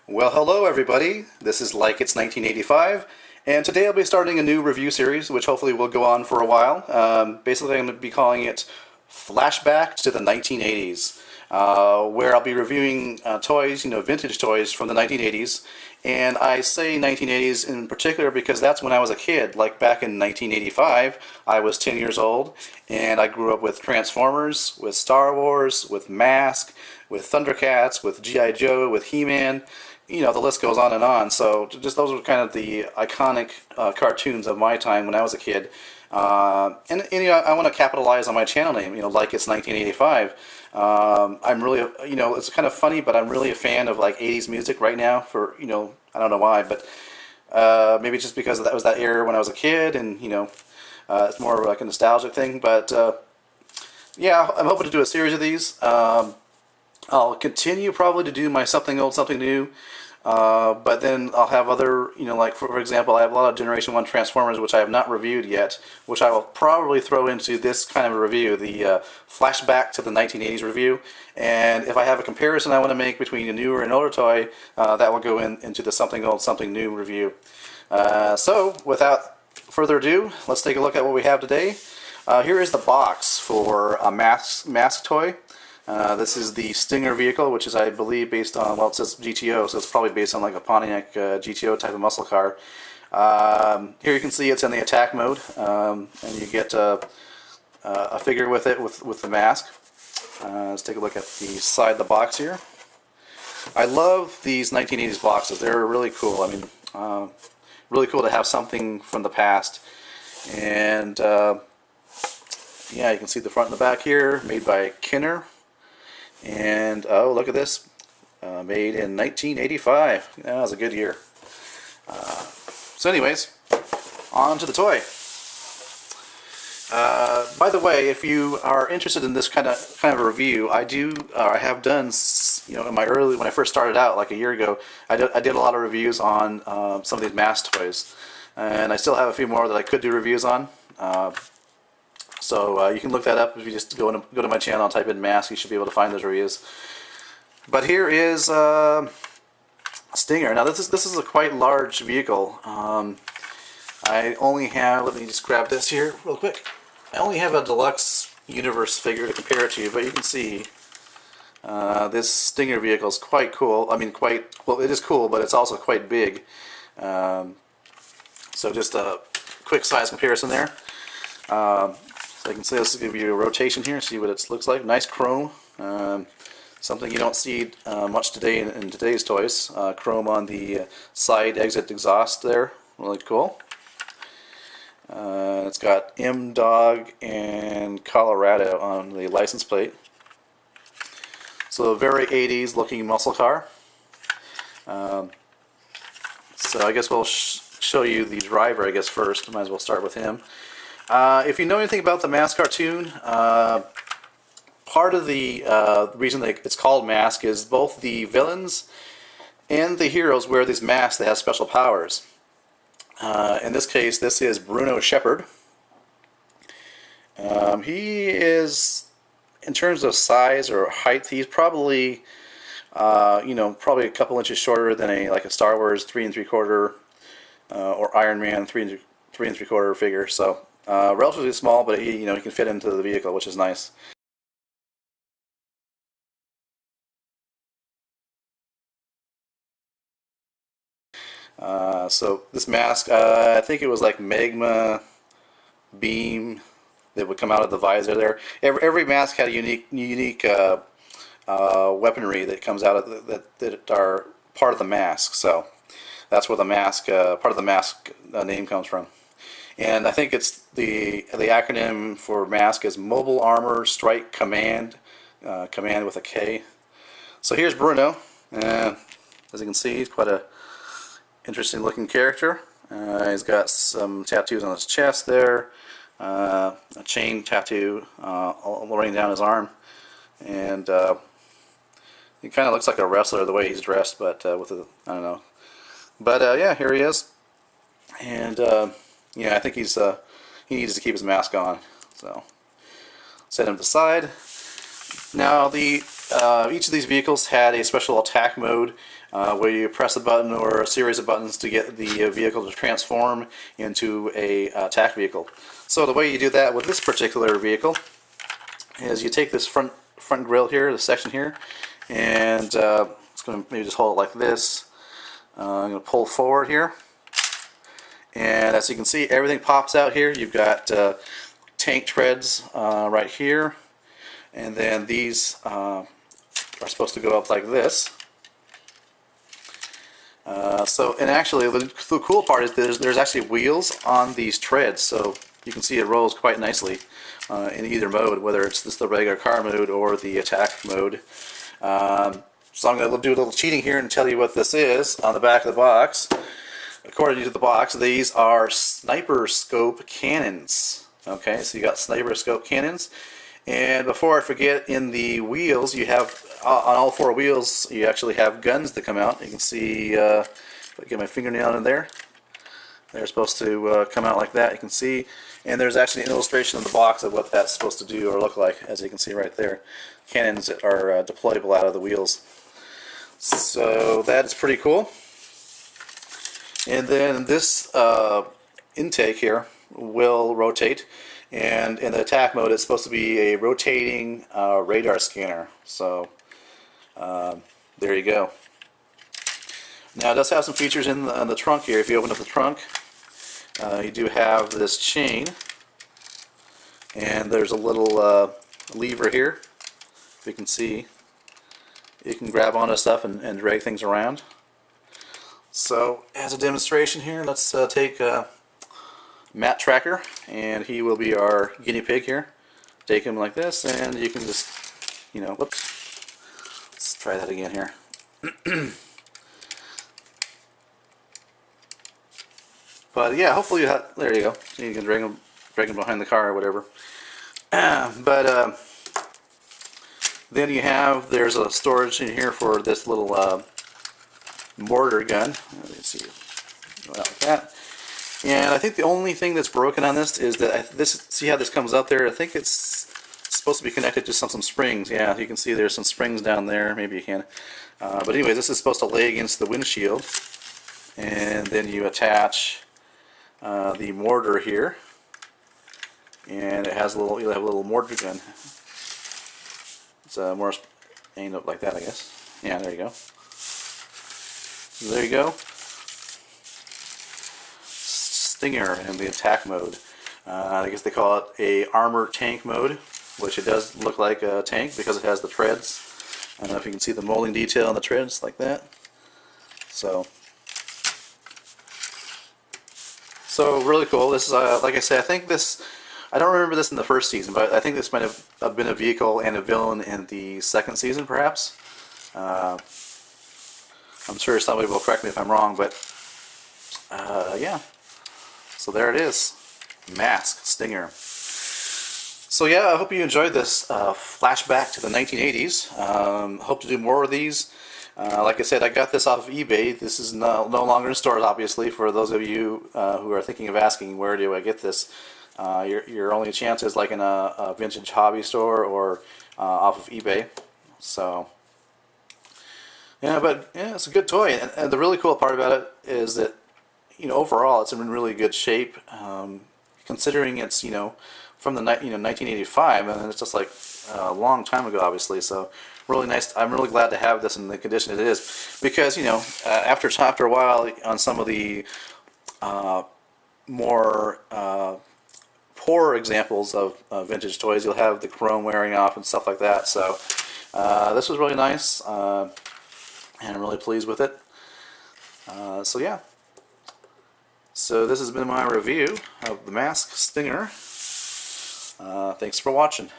Well, hello everybody. This is Like It's 1985, and today I'll be starting a new review series, which hopefully will go on for a while. Basically, I'm going to be calling it Flashback to the 1980s, where I'll be reviewing toys, vintage toys from the 1980s. And I say 1980s in particular because that's when I was a kid. Like back in 1985, I was 10 years old, and I grew up with Transformers, with Star Wars, with M.A.S.K, with Thundercats, with G.I. Joe, with He-Man. The list goes on and on. So just those were kind of the iconic cartoons of my time when I was a kid. I want to capitalize on my channel name, like it's 1985. I'm really, it's kind of funny, but I'm really a fan of like 80s music right now for, I don't know why, but maybe just because that was that era when I was a kid, and, it's more of like a nostalgic thing. But yeah, I'm hoping to do a series of these. I'll continue probably to do my something old, something new, but then I'll have other, like for example, I have a lot of Generation 1 Transformers which I have not reviewed yet, which I will probably throw into this kind of a review, the Flashback to the 1980s review. And if I have a comparison I want to make between a newer and older toy, that will go into the something old, something new review. So without further ado, let's take a look at what we have today. Here is the box for a M.A.S.K toy. This is the Stinger vehicle, which is, I believe, based on, well, it says GTO, so it's probably based on like a Pontiac GTO type of muscle car. Here you can see it's in the attack mode, and you get a figure with it, with the mask. Let's take a look at the side of the box here. I love these 1980s boxes. They're really cool. I mean, really cool to have something from the past. And yeah, you can see the front and the back here, made by Kenner. And oh, look at this, made in 1985. That was a good year. So anyways, on to the toy. By the way, if you are interested in this kind of a review, I have done, in my when I first started out like a year ago, I did a lot of reviews on some of these M.A.S.K toys, and I still have a few more that I could do reviews on. So you can look that up if you just go to my channel and type in M.A.S.K. You should be able to find those reviews. But here is Stinger. Now this is a quite large vehicle. I only have, let me just grab this here real quick. I only have a deluxe universe figure to compare it to, but you can see this Stinger vehicle is quite cool. I mean, well, it is cool, but it's also quite big. So just a quick size comparison there. So you can see, let's give you a rotation here, see what it looks like. Nice chrome, something you don't see much today in today's toys. Chrome on the side exit exhaust there, really cool. It's got M.Dog and Colorado on the license plate. So a very 80s looking muscle car. So I guess we'll show you the driver, I guess, first. Might as well start with him. If you know anything about the M.A.S.K cartoon, part of the reason that it's called M.A.S.K is both the villains and the heroes wear these masks that have special powers. In this case, this is Bruno Shepard. He is, in terms of size or height, he's probably, probably a couple inches shorter than a Star Wars 3 3/4 or Iron Man 3 3/4 figure. So. Relatively small, but he can fit into the vehicle, which is nice. So this mask, I think it was like magma beam that would come out of the visor there. Every mask had a unique weaponry that comes out of that are part of the mask. So that's where the mask, part of the mask name comes from. And I think it's the acronym for M.A.S.K is Mobile Armor Strike Command, command with a K. So here's Bruno. As you can see, he's quite a interesting looking character. He's got some tattoos on his chest there, a chain tattoo running down his arm, and he kind of looks like a wrestler the way he's dressed, but with a, I don't know. But yeah, here he is, and yeah, I think he needs to keep his mask on. So set him to the side. Now each of these vehicles had a special attack mode. where you press a button or a series of buttons to get the vehicle to transform into a attack vehicle. So the way you do that with this particular vehicle is you take this front grille here, this section here, and it's going to maybe just hold it like this. I'm going to pull forward here, and as you can see, everything pops out here. You've got tank treads right here, and then these are supposed to go up like this. And actually the cool part is there's actually wheels on these treads, so you can see it rolls quite nicely in either mode, whether it's just the regular car mode or the attack mode. So I'm going to do a little cheating here and tell you what this is on the back of the box. According to the box, these are sniper scope cannons. Okay, so you got sniper scope cannons. And before I forget, in the wheels, you have, on all four wheels, you actually have guns that come out. You can see, if I get my fingernail in there, they're supposed to come out like that, you can see. And there's actually an illustration in the box of what that's supposed to do or look like, as you can see right there. Cannons that are deployable out of the wheels. So that's pretty cool. And then this intake here will rotate. And in the attack mode, it's supposed to be a rotating radar scanner. So there you go. Now it does have some features in the trunk here. If you open up the trunk, you do have this chain, and there's a little lever here. You can see you can grab onto stuff and drag things around. So as a demonstration here, let's take Matt Tracker, and he will be our guinea pig here. Take him like this, and you can just, whoops. Let's try that again here. But yeah, hopefully there you go. You can drag him behind the car or whatever. But then there's a storage in here for this little mortar gun. Let's see, go out like that. And I think the only thing that's broken on this is that see how this comes up there? I think it's supposed to be connected to some springs. Yeah, you can see there's some springs down there. Maybe you can. But anyway, this is supposed to lay against the windshield, and then you attach the mortar here, and it has you'll have a little mortar gun. It's more aimed up like that, I guess. Yeah, there you go. There you go. Stinger in the attack mode. I guess they call it a armored tank mode, which it does look like a tank because it has the treads. I don't know if you can see the molding detail on the treads like that. So really cool. This is like I said, I don't remember this in the first season, but I think this might have been a vehicle and a villain in the second season, perhaps. I'm sure somebody will correct me if I'm wrong, but yeah. So there it is, M.A.S.K. Stinger. So yeah, I hope you enjoyed this flashback to the 1980s. Hope to do more of these. Like I said, I got this off of eBay. This is no longer in stores, obviously. For those of you who are thinking of asking, where do I get this? Your only chance is like in a vintage hobby store or off of eBay. So yeah, but yeah, it's a good toy. And the really cool part about it is that, overall it's in really good shape, considering it's from the 1985, and it's just like a long time ago, obviously. So really nice. I'm really glad to have this in the condition it is, because after a while on some of the more poor examples of vintage toys, you'll have the chrome wearing off and stuff like that. So this was really nice, and I'm really pleased with it. So yeah. So this has been my review of the M.A.S.K. Stinger. Thanks for watching.